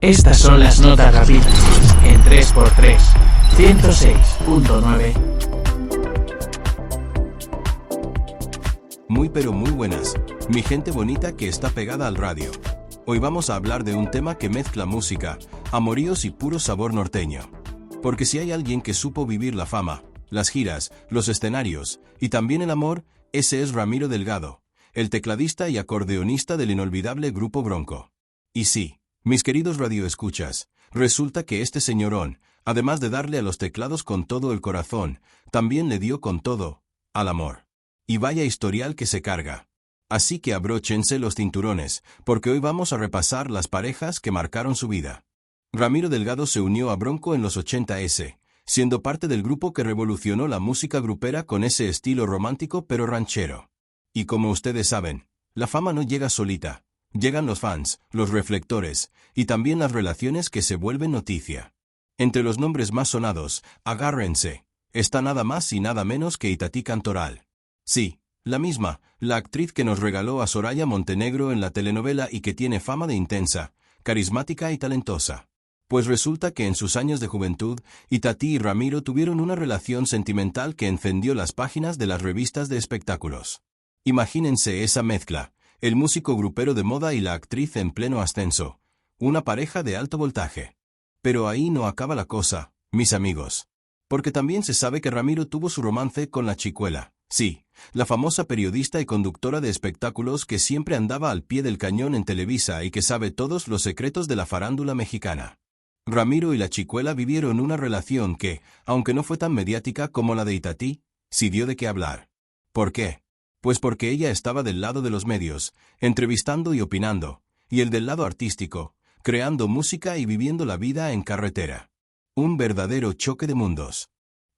Estas son las notas rápidas en 3x3, 106.9. Muy pero muy buenas, mi gente bonita que está pegada al radio. Hoy vamos a hablar de un tema que mezcla música, amoríos y puro sabor norteño. Porque si hay alguien que supo vivir la fama, las giras, los escenarios y también el amor, ese es Ramiro Delgado, el tecladista y acordeonista del inolvidable Grupo Bronco. Y sí, mis queridos radioescuchas, resulta que este señorón, además de darle a los teclados con todo el corazón, también le dio con todo al amor. Y vaya historial que se carga. Así que abróchense los cinturones, porque hoy vamos a repasar las parejas que marcaron su vida. Ramiro Delgado se unió a Bronco en los 80s, siendo parte del grupo que revolucionó la música grupera con ese estilo romántico pero ranchero. Y como ustedes saben, la fama no llega solita. Llegan los fans, los reflectores, y también las relaciones que se vuelven noticia. Entre los nombres más sonados, agárrense, está nada más y nada menos que Itatí Cantoral. Sí, la misma, la actriz que nos regaló a Soraya Montenegro en la telenovela y que tiene fama de intensa, carismática y talentosa. Pues resulta que en sus años de juventud, Itatí y Ramiro tuvieron una relación sentimental que encendió las páginas de las revistas de espectáculos. Imagínense esa mezcla. El músico grupero de moda y la actriz en pleno ascenso. Una pareja de alto voltaje. Pero ahí no acaba la cosa, mis amigos. Porque también se sabe que Ramiro tuvo su romance con la Chicuela. Sí, la famosa periodista y conductora de espectáculos que siempre andaba al pie del cañón en Televisa y que sabe todos los secretos de la farándula mexicana. Ramiro y la Chicuela vivieron una relación que, aunque no fue tan mediática como la de Itatí, sí dio de qué hablar. ¿Por qué? Pues porque ella estaba del lado de los medios, entrevistando y opinando, y el del lado artístico, creando música y viviendo la vida en carretera. Un verdadero choque de mundos.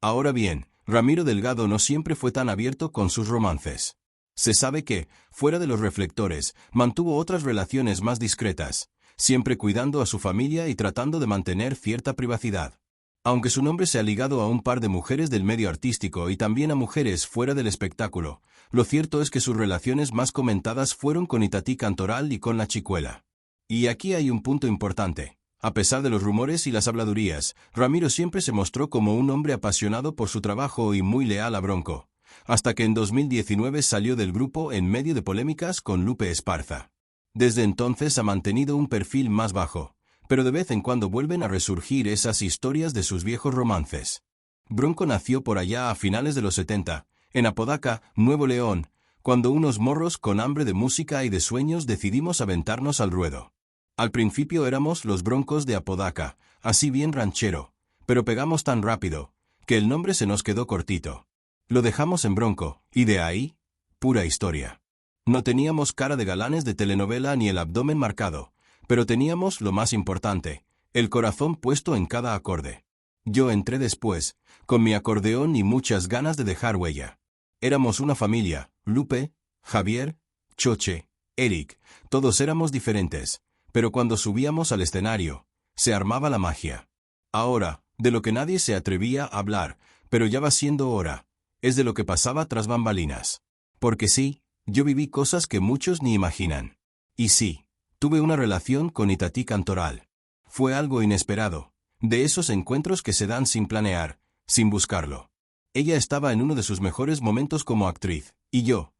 Ahora bien, Ramiro Delgado no siempre fue tan abierto con sus romances. Se sabe que, fuera de los reflectores, mantuvo otras relaciones más discretas, siempre cuidando a su familia y tratando de mantener cierta privacidad. Aunque su nombre se ha ligado a un par de mujeres del medio artístico y también a mujeres fuera del espectáculo, lo cierto es que sus relaciones más comentadas fueron con Itatí Cantoral y con la Chicuela. Y aquí hay un punto importante. A pesar de los rumores y las habladurías, Ramiro siempre se mostró como un hombre apasionado por su trabajo y muy leal a Bronco, hasta que en 2019 salió del grupo en medio de polémicas con Lupe Esparza. Desde entonces ha mantenido un perfil más bajo, pero de vez en cuando vuelven a resurgir esas historias de sus viejos romances. Bronco nació por allá a finales de los 70, en Apodaca, Nuevo León, cuando unos morros con hambre de música y de sueños decidimos aventarnos al ruedo. Al principio éramos los Broncos de Apodaca, así bien ranchero, pero pegamos tan rápido, que el nombre se nos quedó cortito. Lo dejamos en Bronco, y de ahí, pura historia. No teníamos cara de galanes de telenovela ni el abdomen marcado, pero teníamos lo más importante, el corazón puesto en cada acorde. Yo entré después, con mi acordeón y muchas ganas de dejar huella. Éramos una familia, Lupe, Javier, Choche, Eric, todos éramos diferentes, pero cuando subíamos al escenario, se armaba la magia. Ahora, de lo que nadie se atrevía a hablar, pero ya va siendo hora, es de lo que pasaba tras bambalinas. Porque sí, yo viví cosas que muchos ni imaginan. Y sí, tuve una relación con Itatí Cantoral. Fue algo inesperado, de esos encuentros que se dan sin planear, sin buscarlo. Ella estaba en uno de sus mejores momentos como actriz, y yo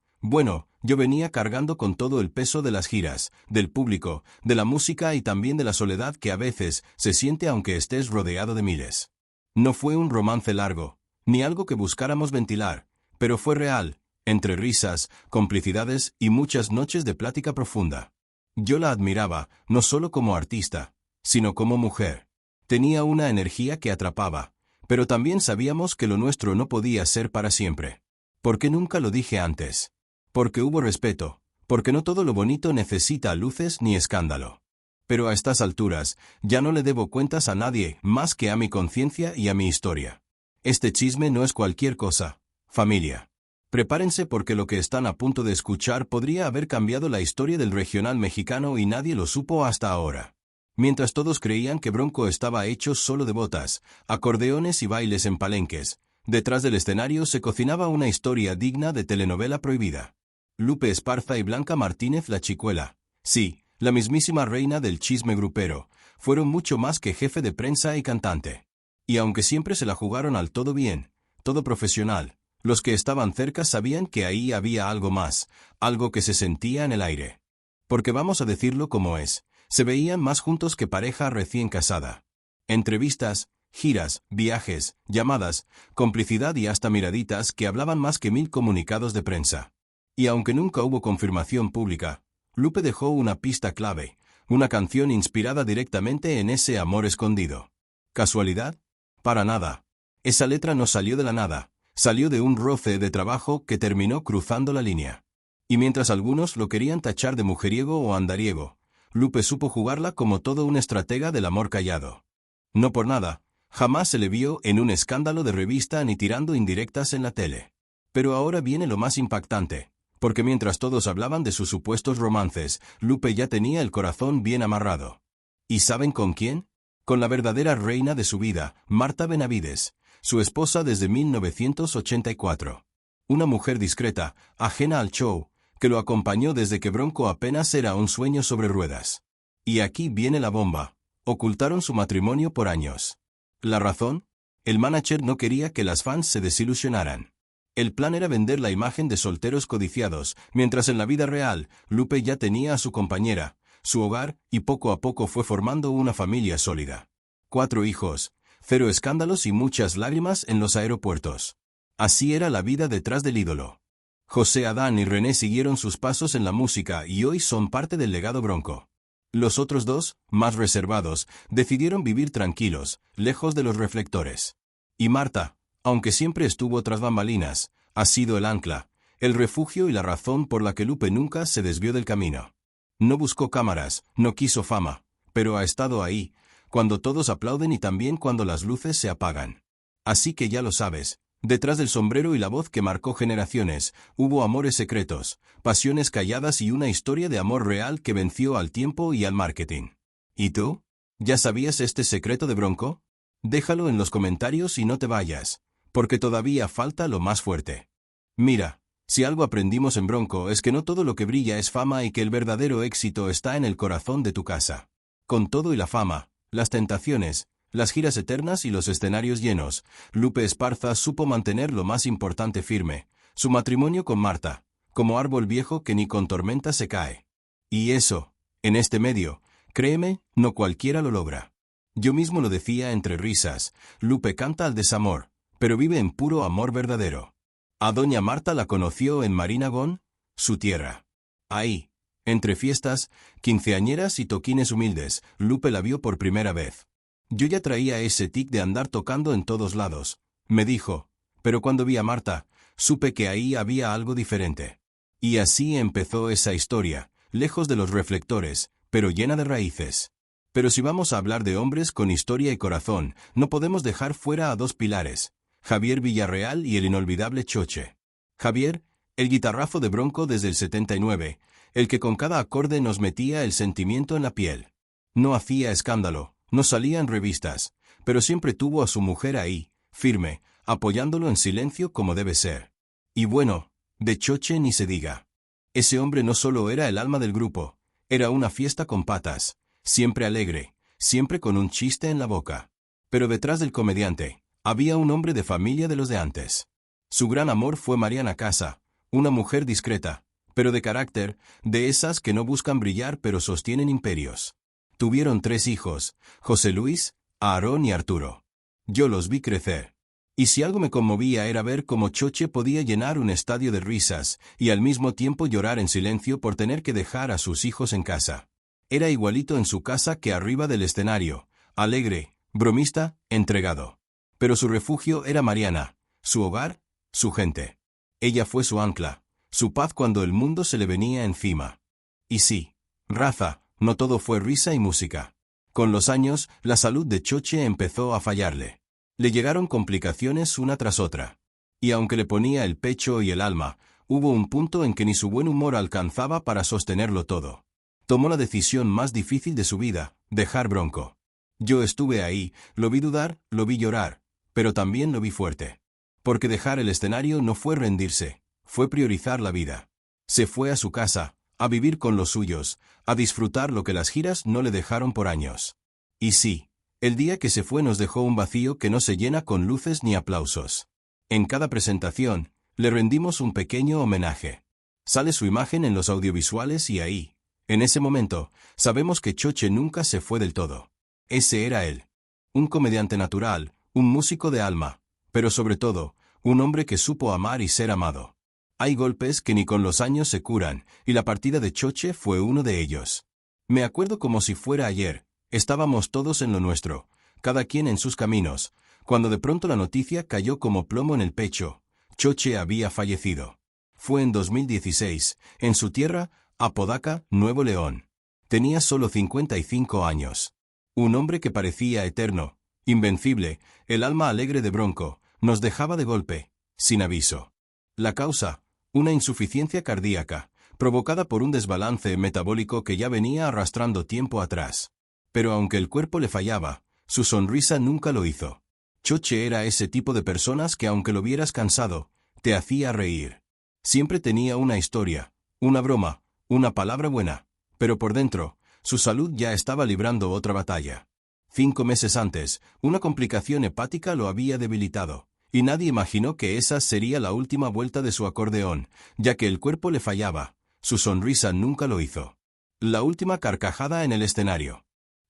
venía cargando con todo el peso de las giras, del público, de la música y también de la soledad que a veces se siente aunque estés rodeado de miles. No fue un romance largo, ni algo que buscáramos ventilar, pero fue real, entre risas, complicidades y muchas noches de plática profunda. Yo la admiraba, no solo como artista, sino como mujer. Tenía una energía que atrapaba, pero también sabíamos que lo nuestro no podía ser para siempre. ¿Por qué nunca lo dije antes? Porque hubo respeto, porque no todo lo bonito necesita luces ni escándalo. Pero a estas alturas, ya no le debo cuentas a nadie más que a mi conciencia y a mi historia. Este chisme no es cualquier cosa, familia. Prepárense porque lo que están a punto de escuchar podría haber cambiado la historia del regional mexicano y nadie lo supo hasta ahora. Mientras todos creían que Bronco estaba hecho solo de botas, acordeones y bailes en palenques, detrás del escenario se cocinaba una historia digna de telenovela prohibida. Lupe Esparza y Blanca Martínez la Chicuela, sí, la mismísima reina del chisme grupero, Fueron mucho más que jefe de prensa y cantante. Y aunque siempre se la jugaron al todo bien, todo profesional, los que estaban cerca sabían que ahí había algo más, algo que se sentía en el aire. Porque vamos a decirlo como es, se veían más juntos que pareja recién casada. Entrevistas, giras, viajes, llamadas, complicidad y hasta miraditas que hablaban más que 1000 comunicados de prensa. Y aunque nunca hubo confirmación pública, Lupe dejó una pista clave, una canción inspirada directamente en ese amor escondido. ¿Casualidad? Para nada. Esa letra no salió de la nada, salió de un roce de trabajo que terminó cruzando la línea. Y mientras algunos lo querían tachar de mujeriego o andariego, Lupe supo jugarla como todo un estratega del amor callado. No por nada, jamás se le vio en un escándalo de revista ni tirando indirectas en la tele. Pero ahora viene lo más impactante, porque mientras todos hablaban de sus supuestos romances, Lupe ya tenía el corazón bien amarrado. ¿Y saben con quién? Con la verdadera reina de su vida, Marta Benavides, su esposa desde 1984. Una mujer discreta, ajena al show, que lo acompañó desde que Bronco apenas era un sueño sobre ruedas. Y aquí viene la bomba. Ocultaron su matrimonio por años. ¿La razón? El manager no quería que las fans se desilusionaran. El plan era vender la imagen de solteros codiciados, mientras en la vida real, Lupe ya tenía a su compañera, su hogar, y poco a poco fue formando una familia sólida. 4 hijos, 0 escándalos y muchas lágrimas en los aeropuertos. Así era la vida detrás del ídolo. José Adán y René siguieron sus pasos en la música y hoy son parte del legado Bronco. Los otros 2, más reservados, decidieron vivir tranquilos, lejos de los reflectores. Y Marta, aunque siempre estuvo tras bambalinas, ha sido el ancla, el refugio y la razón por la que Lupe nunca se desvió del camino. No buscó cámaras, no quiso fama, pero ha estado ahí, cuando todos aplauden y también cuando las luces se apagan. Así que ya lo sabes, detrás del sombrero y la voz que marcó generaciones, hubo amores secretos, pasiones calladas y una historia de amor real que venció al tiempo y al marketing. ¿Y tú? ¿Ya sabías este secreto de Bronco? Déjalo en los comentarios y no te vayas, porque todavía falta lo más fuerte. Mira, si algo aprendimos en Bronco es que no todo lo que brilla es fama y que el verdadero éxito está en el corazón de tu casa. Con todo y la fama, las tentaciones, las giras eternas y los escenarios llenos, Lupe Esparza supo mantener lo más importante firme, su matrimonio con Marta, como árbol viejo que ni con tormenta se cae. Y eso, en este medio, créeme, no cualquiera lo logra. Yo mismo lo decía entre risas, Lupe canta al desamor, pero vive en puro amor verdadero. A doña Marta la conoció en Marinagón, su tierra. Ahí, entre fiestas, quinceañeras y toquines humildes, Lupe la vio por primera vez. Yo ya traía ese tic de andar tocando en todos lados, me dijo, pero cuando vi a Marta, supe que ahí había algo diferente. Y así empezó esa historia, lejos de los reflectores, pero llena de raíces. Pero si vamos a hablar de hombres con historia y corazón, no podemos dejar fuera a 2 pilares, Javier Villarreal y el inolvidable Choche. Javier, el guitarrazo de Bronco desde el 79, el que con cada acorde nos metía el sentimiento en la piel. No hacía escándalo, no salía en revistas, pero siempre tuvo a su mujer ahí, firme, apoyándolo en silencio como debe ser. Y bueno, de Choche ni se diga. Ese hombre no solo era el alma del grupo, era una fiesta con patas, siempre alegre, siempre con un chiste en la boca. Pero detrás del comediante, había un hombre de familia de los de antes. Su gran amor fue Mariana Casa, una mujer discreta, pero de carácter, de esas que no buscan brillar pero sostienen imperios. Tuvieron 3 hijos, José Luis, Aarón y Arturo. Yo los vi crecer. Y si algo me conmovía era ver cómo Choche podía llenar un estadio de risas, y al mismo tiempo llorar en silencio por tener que dejar a sus hijos en casa. Era igualito en su casa que arriba del escenario, alegre, bromista, entregado. Pero su refugio era Mariana, su hogar, su gente. Ella fue su ancla, su paz cuando el mundo se le venía encima. Y sí, raza, no todo fue risa y música. Con los años, la salud de Choche empezó a fallarle. Le llegaron complicaciones una tras otra. Y aunque le ponía el pecho y el alma, hubo un punto en que ni su buen humor alcanzaba para sostenerlo todo. Tomó la decisión más difícil de su vida, dejar Bronco. Yo estuve ahí, lo vi dudar, lo vi llorar, pero también lo vi fuerte. Porque dejar el escenario no fue rendirse, fue priorizar la vida. Se fue a su casa, a vivir con los suyos, a disfrutar lo que las giras no le dejaron por años. Y sí, el día que se fue nos dejó un vacío que no se llena con luces ni aplausos. En cada presentación, le rendimos un pequeño homenaje. Sale su imagen en los audiovisuales y ahí, en ese momento, sabemos que Choche nunca se fue del todo. Ese era él. Un comediante natural, un músico de alma, pero sobre todo, un hombre que supo amar y ser amado. Hay golpes que ni con los años se curan, y la partida de Choche fue uno de ellos. Me acuerdo como si fuera ayer, estábamos todos en lo nuestro, cada quien en sus caminos, cuando de pronto la noticia cayó como plomo en el pecho. Choche había fallecido. Fue en 2016, en su tierra, Apodaca, Nuevo León. Tenía solo 55 años. Un hombre que parecía eterno, invencible, el alma alegre de Bronco, nos dejaba de golpe, sin aviso. La causa, una insuficiencia cardíaca, provocada por un desbalance metabólico que ya venía arrastrando tiempo atrás. Pero aunque el cuerpo le fallaba, su sonrisa nunca lo hizo. Choche era ese tipo de personas que aunque lo vieras cansado, te hacía reír. Siempre tenía una historia, una broma, una palabra buena, pero por dentro, su salud ya estaba librando otra batalla. 5 meses antes, una complicación hepática lo había debilitado, y nadie imaginó que esa sería la última vuelta de su acordeón, ya que el cuerpo le fallaba, su sonrisa nunca lo hizo. La última carcajada en el escenario.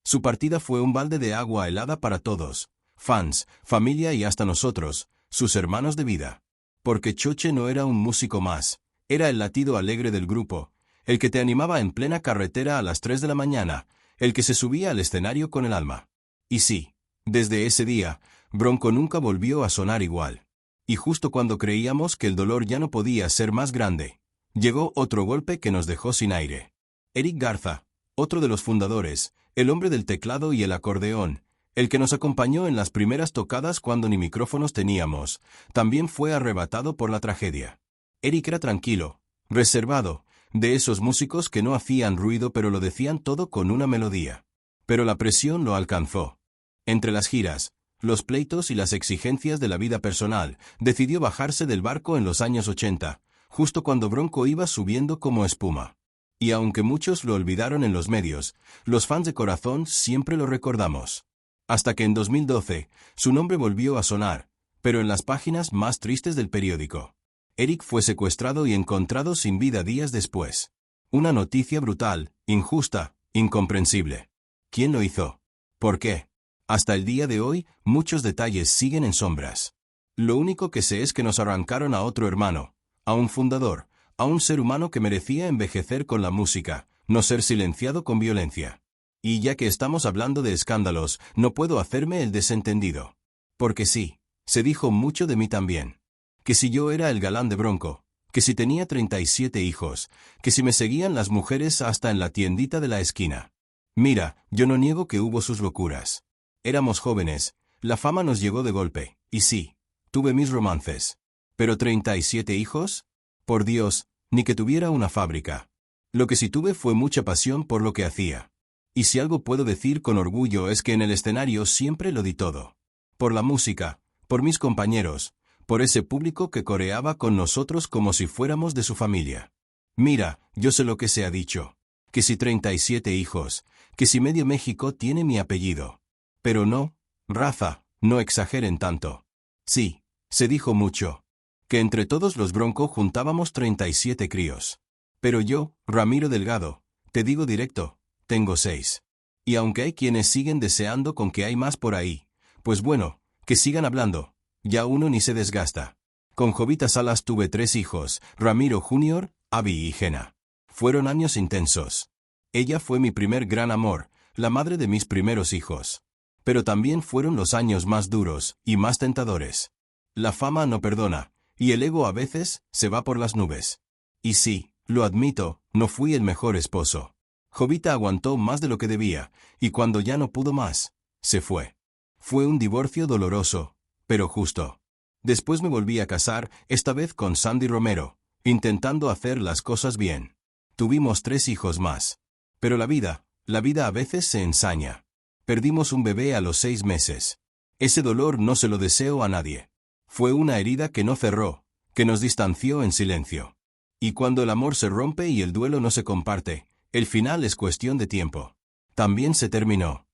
Su partida fue un balde de agua helada para todos, fans, familia y hasta nosotros, sus hermanos de vida. Porque Choche no era un músico más, era el latido alegre del grupo, el que te animaba en plena carretera a las 3 de la mañana, el que se subía al escenario con el alma. Y sí, desde ese día, Bronco nunca volvió a sonar igual. Y justo cuando creíamos que el dolor ya no podía ser más grande, llegó otro golpe que nos dejó sin aire. Eric Garza, otro de los fundadores, el hombre del teclado y el acordeón, el que nos acompañó en las primeras tocadas cuando ni micrófonos teníamos, también fue arrebatado por la tragedia. Eric era tranquilo, reservado, de esos músicos que no hacían ruido pero lo decían todo con una melodía. Pero la presión lo alcanzó. Entre las giras, los pleitos y las exigencias de la vida personal, decidió bajarse del barco en los años 80, justo cuando Bronco iba subiendo como espuma. Y aunque muchos lo olvidaron en los medios, los fans de corazón siempre lo recordamos. Hasta que en 2012, su nombre volvió a sonar, pero en las páginas más tristes del periódico. Eric fue secuestrado y encontrado sin vida días después. Una noticia brutal, injusta, incomprensible. ¿Quién lo hizo? ¿Por qué? Hasta el día de hoy, muchos detalles siguen en sombras. Lo único que sé es que nos arrancaron a otro hermano, a un fundador, a un ser humano que merecía envejecer con la música, no ser silenciado con violencia. Y ya que estamos hablando de escándalos, no puedo hacerme el desentendido. Porque sí, se dijo mucho de mí también. Que si yo era el galán de Bronco, que si tenía 37 hijos, que si me seguían las mujeres hasta en la tiendita de la esquina. Mira, yo no niego que hubo sus locuras. Éramos jóvenes, la fama nos llegó de golpe, y sí, tuve mis romances. ¿Pero 37 hijos? Por Dios, ni que tuviera una fábrica. Lo que sí tuve fue mucha pasión por lo que hacía. Y si algo puedo decir con orgullo es que en el escenario siempre lo di todo. Por la música, por mis compañeros, por ese público que coreaba con nosotros como si fuéramos de su familia. Mira, yo sé lo que se ha dicho. Que si 37 hijos, que si medio México tiene mi apellido. Pero no, raza, no exageren tanto. Sí, se dijo mucho. Que entre todos los Bronco juntábamos 37 críos. Pero yo, Ramiro Delgado, te digo directo, tengo 6. Y aunque hay quienes siguen deseando con que hay más por ahí, pues bueno, que sigan hablando, ya uno ni se desgasta. Con Jovita Salas tuve 3 hijos, Ramiro Jr., Abby y Jena. Fueron años intensos. Ella fue mi primer gran amor, la madre de mis primeros hijos. Pero también fueron los años más duros y más tentadores. La fama no perdona, y el ego a veces se va por las nubes. Y sí, lo admito, no fui el mejor esposo. Jovita aguantó más de lo que debía, y cuando ya no pudo más, se fue. Fue un divorcio doloroso, pero justo. Después me volví a casar, esta vez con Sandy Romero, intentando hacer las cosas bien. Tuvimos 3 hijos más. Pero la vida a veces se ensaña. Perdimos un bebé a los 6 meses. Ese dolor no se lo deseo a nadie. Fue una herida que no cerró, que nos distanció en silencio. Y cuando el amor se rompe y el duelo no se comparte, el final es cuestión de tiempo. También se terminó.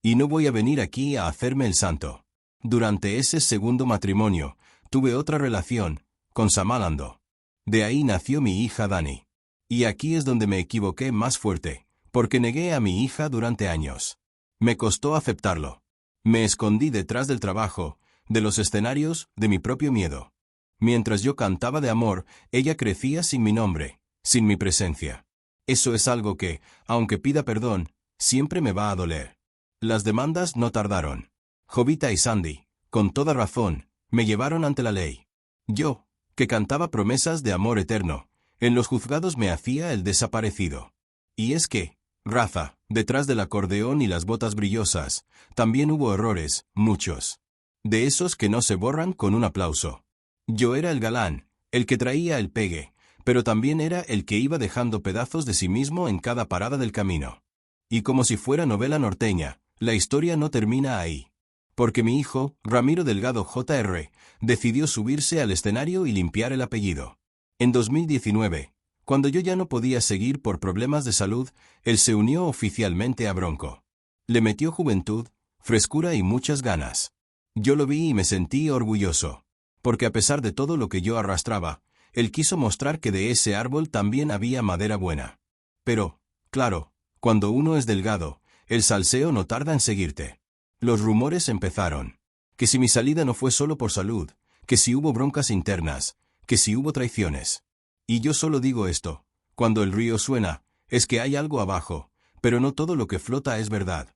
Y no voy a venir aquí a hacerme el santo. Durante ese segundo matrimonio, tuve otra relación, con Samalando. De ahí nació mi hija Dani. Y aquí es donde me equivoqué más fuerte, porque negué a mi hija durante años. Me costó aceptarlo. Me escondí detrás del trabajo, de los escenarios, de mi propio miedo. Mientras yo cantaba de amor, ella crecía sin mi nombre, sin mi presencia. Eso es algo que, aunque pida perdón, siempre me va a doler. Las demandas no tardaron. Jovita y Sandy, con toda razón, me llevaron ante la ley. Yo, que cantaba promesas de amor eterno, en los juzgados me hacía el desaparecido. Y es que, Raza, detrás del acordeón y las botas brillosas, también hubo errores, muchos. De esos que no se borran con un aplauso. Yo era el galán, el que traía el pegue, pero también era el que iba dejando pedazos de sí mismo en cada parada del camino. Y como si fuera novela norteña, la historia no termina ahí. Porque mi hijo, Ramiro Delgado Jr., decidió subirse al escenario y limpiar el apellido. En 2019, cuando yo ya no podía seguir por problemas de salud, él se unió oficialmente a Bronco. Le metió juventud, frescura y muchas ganas. Yo lo vi y me sentí orgulloso. Porque a pesar de todo lo que yo arrastraba, él quiso mostrar que de ese árbol también había madera buena. Pero, claro, cuando uno es delgado, el salseo no tarda en seguirte. Los rumores empezaron. Que si mi salida no fue solo por salud, que si hubo broncas internas, que si hubo traiciones. Y yo solo digo esto, cuando el río suena, es que hay algo abajo, pero no todo lo que flota es verdad.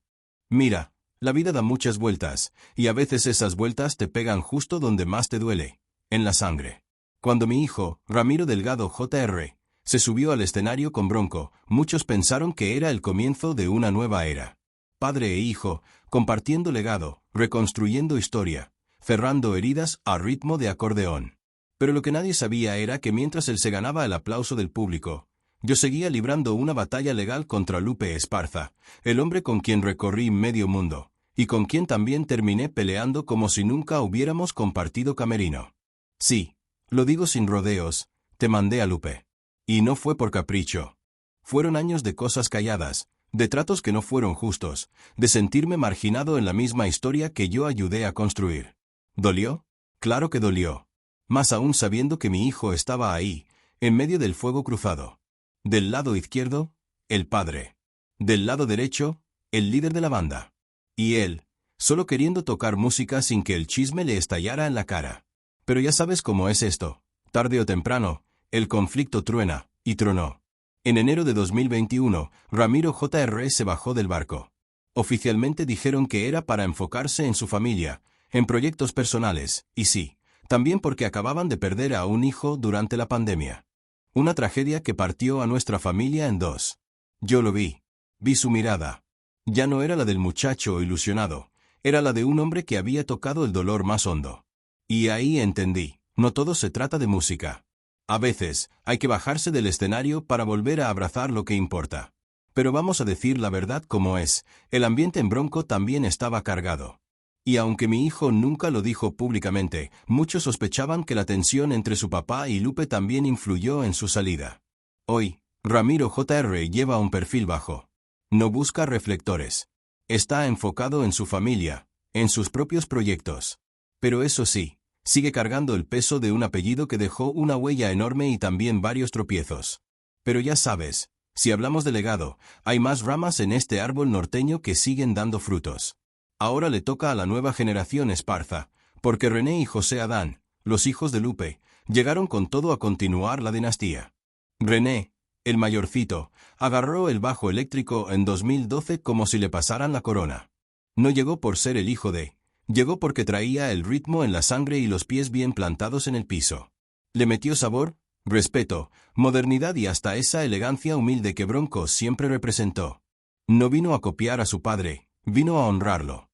Mira, la vida da muchas vueltas, y a veces esas vueltas te pegan justo donde más te duele, en la sangre. Cuando mi hijo, Ramiro Delgado Jr., se subió al escenario con Bronco, muchos pensaron que era el comienzo de una nueva era. Padre e hijo, compartiendo legado, reconstruyendo historia, cerrando heridas a ritmo de acordeón. Pero lo que nadie sabía era que mientras él se ganaba el aplauso del público, yo seguía librando una batalla legal contra Lupe Esparza, el hombre con quien recorrí medio mundo, y con quien también terminé peleando como si nunca hubiéramos compartido camerino. Sí, lo digo sin rodeos, te mandé a Lupe. Y no fue por capricho. Fueron años de cosas calladas, de tratos que no fueron justos, de sentirme marginado en la misma historia que yo ayudé a construir. ¿Dolió? Claro que dolió. Más aún sabiendo que mi hijo estaba ahí, en medio del fuego cruzado. Del lado izquierdo, el padre. Del lado derecho, el líder de la banda. Y él, solo queriendo tocar música sin que el chisme le estallara en la cara. Pero ya sabes cómo es esto. Tarde o temprano, el conflicto truena, y tronó. En enero de 2021, Ramiro Jr. se bajó del barco. Oficialmente dijeron que era para enfocarse en su familia, en proyectos personales, y sí, también porque acababan de perder a un hijo durante la pandemia. Una tragedia que partió a nuestra familia en dos. Yo lo vi. Vi su mirada. Ya no era la del muchacho ilusionado, era la de un hombre que había tocado el dolor más hondo. Y ahí entendí, no todo se trata de música. A veces, hay que bajarse del escenario para volver a abrazar lo que importa. Pero vamos a decir la verdad como es, el ambiente en Bronco también estaba cargado. Y aunque mi hijo nunca lo dijo públicamente, muchos sospechaban que la tensión entre su papá y Lupe también influyó en su salida. Hoy, Ramiro Jr. lleva un perfil bajo. No busca reflectores. Está enfocado en su familia, en sus propios proyectos. Pero eso sí, sigue cargando el peso de un apellido que dejó una huella enorme y también varios tropiezos. Pero ya sabes, si hablamos de legado, hay más ramas en este árbol norteño que siguen dando frutos. Ahora le toca a la nueva generación Esparza, porque René y José Adán, los hijos de Lupe, llegaron con todo a continuar la dinastía. René, el mayorcito, agarró el bajo eléctrico en 2012 como si le pasaran la corona. No llegó por ser el hijo de, llegó porque traía el ritmo en la sangre y los pies bien plantados en el piso. Le metió sabor, respeto, modernidad y hasta esa elegancia humilde que Bronco siempre representó. No vino a copiar a su padre, vino a honrarlo.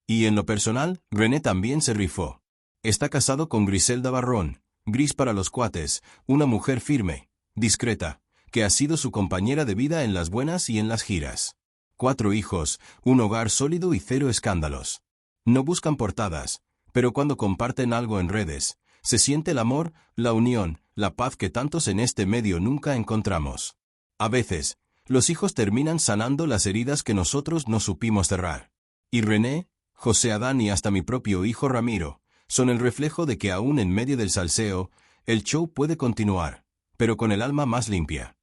Y en lo personal, René también se rifó. Está casado con Griselda Barrón, Gris para los cuates, una mujer firme, discreta, que ha sido su compañera de vida en las buenas y en las giras. 4 hijos, un hogar sólido y 0 escándalos. No buscan portadas, pero cuando comparten algo en redes, se siente el amor, la unión, la paz que tantos en este medio nunca encontramos. A veces, los hijos terminan sanando las heridas que nosotros no supimos cerrar. Y René, José Adán y hasta mi propio hijo Ramiro, son el reflejo de que aún en medio del salseo, el show puede continuar, pero con el alma más limpia.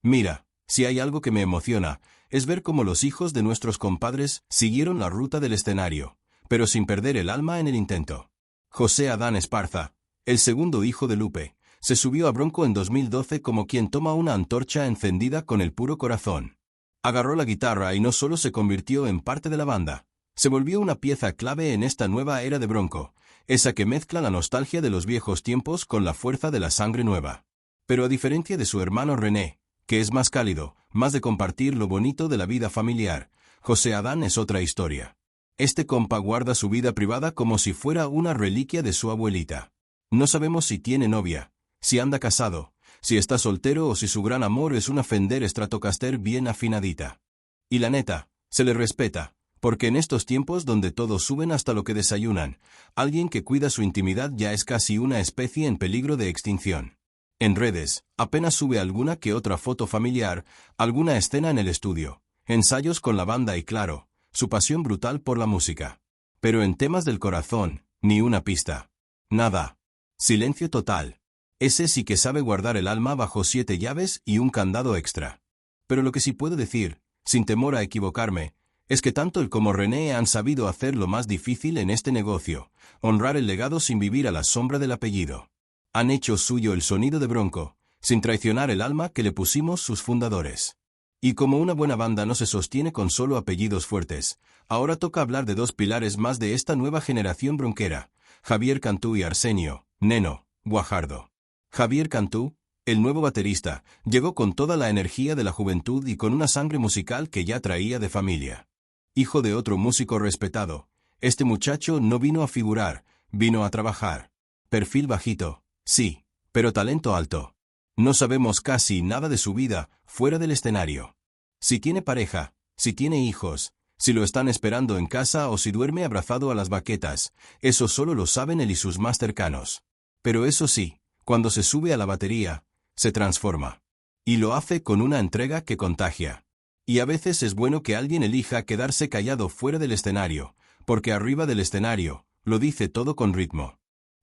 Mira, si hay algo que me emociona, es ver cómo los hijos de nuestros compadres siguieron la ruta del escenario, pero sin perder el alma en el intento. José Adán Esparza, el segundo hijo de Lupe, se subió a Bronco en 2012 como quien toma una antorcha encendida con el puro corazón. Agarró la guitarra y no solo se convirtió en parte de la banda, se volvió una pieza clave en esta nueva era de Bronco, esa que mezcla la nostalgia de los viejos tiempos con la fuerza de la sangre nueva. Pero a diferencia de su hermano René, que es más cálido, más de compartir lo bonito de la vida familiar, José Adán es otra historia. Este compa guarda su vida privada como si fuera una reliquia de su abuelita. No sabemos si tiene novia, si anda casado, si está soltero o si su gran amor es una Fender Stratocaster bien afinadita. Y la neta, se le respeta, porque en estos tiempos donde todos suben hasta lo que desayunan, alguien que cuida su intimidad ya es casi una especie en peligro de extinción. En redes, apenas sube alguna que otra foto familiar, alguna escena en el estudio, ensayos con la banda y claro, su pasión brutal por la música. Pero en temas del corazón, ni una pista. Nada. Silencio total. Ese sí que sabe guardar el alma bajo 7 llaves y un candado extra. Pero lo que sí puedo decir, sin temor a equivocarme, es que tanto él como René han sabido hacer lo más difícil en este negocio, honrar el legado sin vivir a la sombra del apellido. Han hecho suyo el sonido de Bronco, sin traicionar el alma que le pusimos sus fundadores. Y como una buena banda no se sostiene con solo apellidos fuertes, ahora toca hablar de 2 pilares más de esta nueva generación bronquera, Javier Cantú y Arsenio, Neno, Guajardo. Javier Cantú, el nuevo baterista, llegó con toda la energía de la juventud y con una sangre musical que ya traía de familia. Hijo de otro músico respetado, este muchacho no vino a figurar, vino a trabajar. Perfil bajito, sí, pero talento alto. No sabemos casi nada de su vida fuera del escenario. Si tiene pareja, si tiene hijos, si lo están esperando en casa o si duerme abrazado a las baquetas, eso solo lo saben él y sus más cercanos. Pero eso sí, cuando se sube a la batería, se transforma. Y lo hace con una entrega que contagia. Y a veces es bueno que alguien elija quedarse callado fuera del escenario, porque arriba del escenario, lo dice todo con ritmo.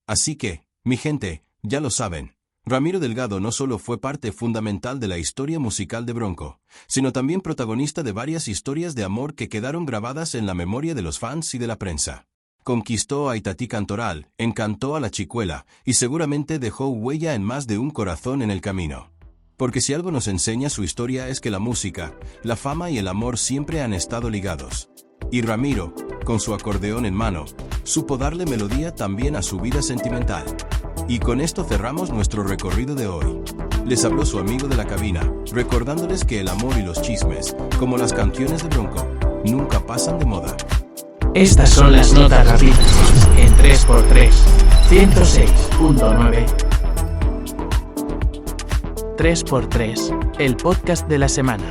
Así que, mi gente, ya lo saben, Ramiro Delgado no solo fue parte fundamental de la historia musical de Bronco, sino también protagonista de varias historias de amor que quedaron grabadas en la memoria de los fans y de la prensa. Conquistó a Itatí Cantoral, encantó a la Chicuela, y seguramente dejó huella en más de un corazón en el camino. Porque si algo nos enseña su historia es que la música, la fama y el amor siempre han estado ligados. Y Ramiro, con su acordeón en mano, supo darle melodía también a su vida sentimental. Y con esto cerramos nuestro recorrido de hoy. Les habló su amigo de la cabina, recordándoles que el amor y los chismes, como las canciones de Bronco, nunca pasan de moda. Estas son las notas rápidas en 3x3, 106.9. 3x3, el podcast de la semana.